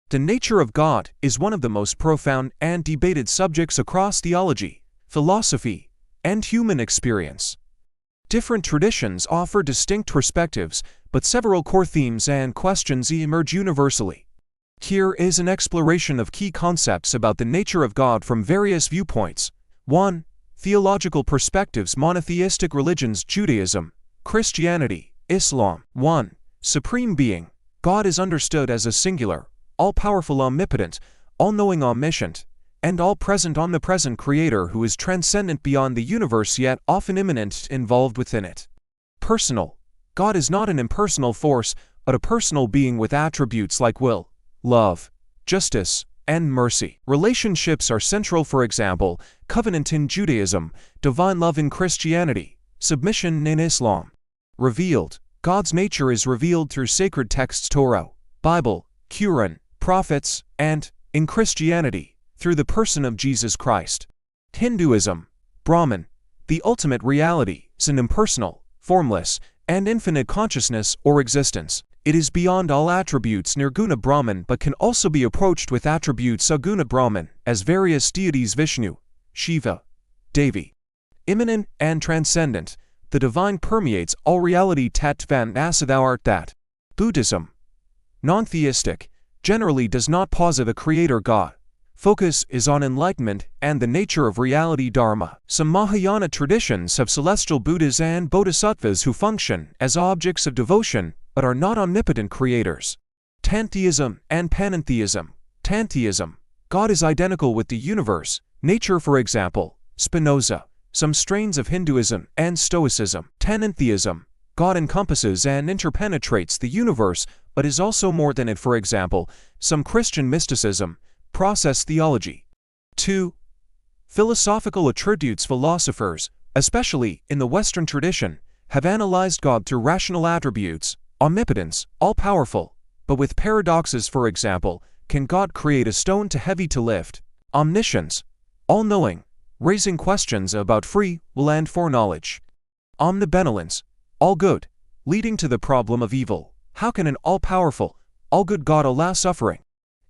The nature of God is one of the most profound and debated subjects across theology, philosophy, and human experience. Different traditions offer distinct perspectives, but several core themes and questions emerge universally. Here is an exploration of key concepts about the nature of God from various viewpoints. 1. Theological perspectives. Monotheistic religions. Judaism, Christianity, Islam. 1. Supreme Being. God is understood as a singular, all-powerful, omnipotent, all-knowing, omniscient, and all-present, omnipresent creator who is transcendent beyond the universe yet often immanent, involved within it. Personal. God is not an impersonal force, but a personal being with attributes like will, love, justice, and mercy. Relationships are central. For example, covenant in Judaism, divine love in Christianity, submission in Islam. Revealed. God's nature is revealed through sacred texts, Torah, Bible, Quran, prophets, and, in Christianity, through the person of Jesus Christ. Hinduism. Brahman. The ultimate reality is an impersonal, formless, and infinite consciousness or existence. It is beyond all attributes, Nirguna Brahman, but can also be approached with attributes Saguna Brahman, as various deities Vishnu, Shiva, Devi. Immanent and transcendent. The divine permeates all reality. Tattvan Asa, thou art that. Buddhism. Non-theistic, generally does not posit a creator God. Focus is on enlightenment and the nature of reality. Dharma. Some Mahayana traditions have celestial Buddhas and Bodhisattvas who function as objects of devotion but are not omnipotent creators. Tantheism and panentheism. Tantheism. God is identical with the universe, nature. For example, Spinoza. Some strains of Hinduism and Stoicism. Panentheism. God encompasses and interpenetrates the universe but is also more than it. For example, some Christian mysticism. Process theology. 2. Philosophical attributes. Philosophers, especially in the Western tradition, have analyzed God through rational attributes, omnipotence, all-powerful, but with paradoxes. For example, can God create a stone too heavy to lift? Omniscience, all-knowing, raising questions about free will and foreknowledge. Omnibenevolence, all-good, leading to the problem of evil. How can an all-powerful, all-good God allow suffering?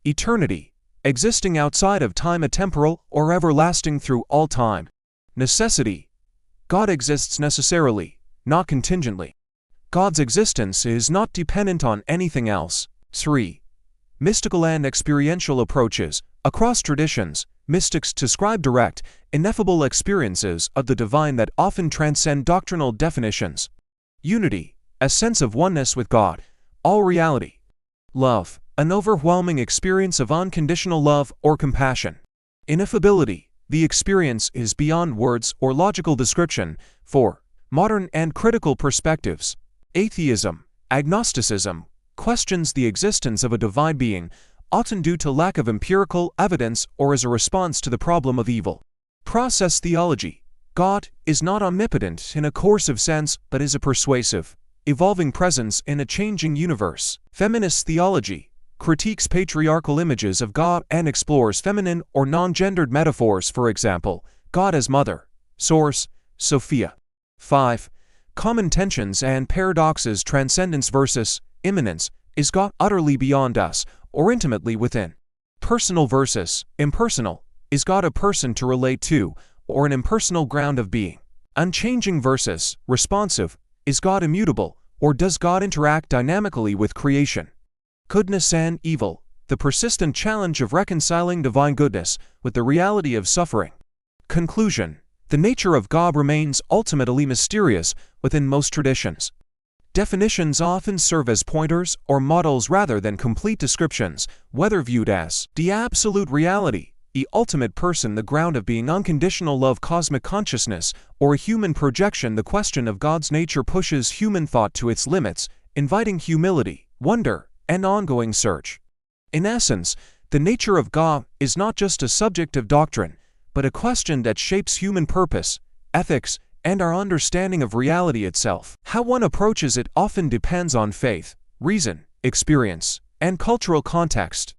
Eternity, existing outside of time, atemporal or everlasting through all time. Necessity. God exists necessarily, not contingently. God's existence is not dependent on anything else. 3. Mystical and experiential approaches. Across traditions, mystics describe direct, ineffable experiences of the divine that often transcend doctrinal definitions. Unity, a sense of oneness with God, all reality. Love, an overwhelming experience of unconditional love or compassion. Ineffability, the experience is beyond words or logical description. 4. Modern and critical perspectives. Atheism, agnosticism, questions the existence of a divine being, often due to lack of empirical evidence or as a response to the problem of evil. Process theology. God is not omnipotent in a coercive sense, but is a persuasive, evolving presence in a changing universe. Feminist theology critiques patriarchal images of God and explores feminine or non-gendered metaphors. For example, God as mother, source, Sophia. 5. Common tensions and paradoxes. Transcendence versus immanence. Is God utterly beyond us or intimately within? Personal versus impersonal. Is God a person to relate to or an impersonal ground of being? Unchanging versus responsive. Is God immutable or does God interact dynamically with creation? Goodness and evil. The persistent challenge of reconciling divine goodness with the reality of suffering. Conclusion. The nature of God remains ultimately mysterious within most traditions. Definitions often serve as pointers or models rather than complete descriptions, whether viewed as the absolute reality, the ultimate person, the ground of being, unconditional love, cosmic consciousness, or a human projection. The question of God's nature pushes human thought to its limits, inviting humility, wonder, and ongoing search. In essence, the nature of God is not just a subject of doctrine, but a question that shapes human purpose, ethics, and our understanding of reality itself. How one approaches it often depends on faith, reason, experience, and cultural context.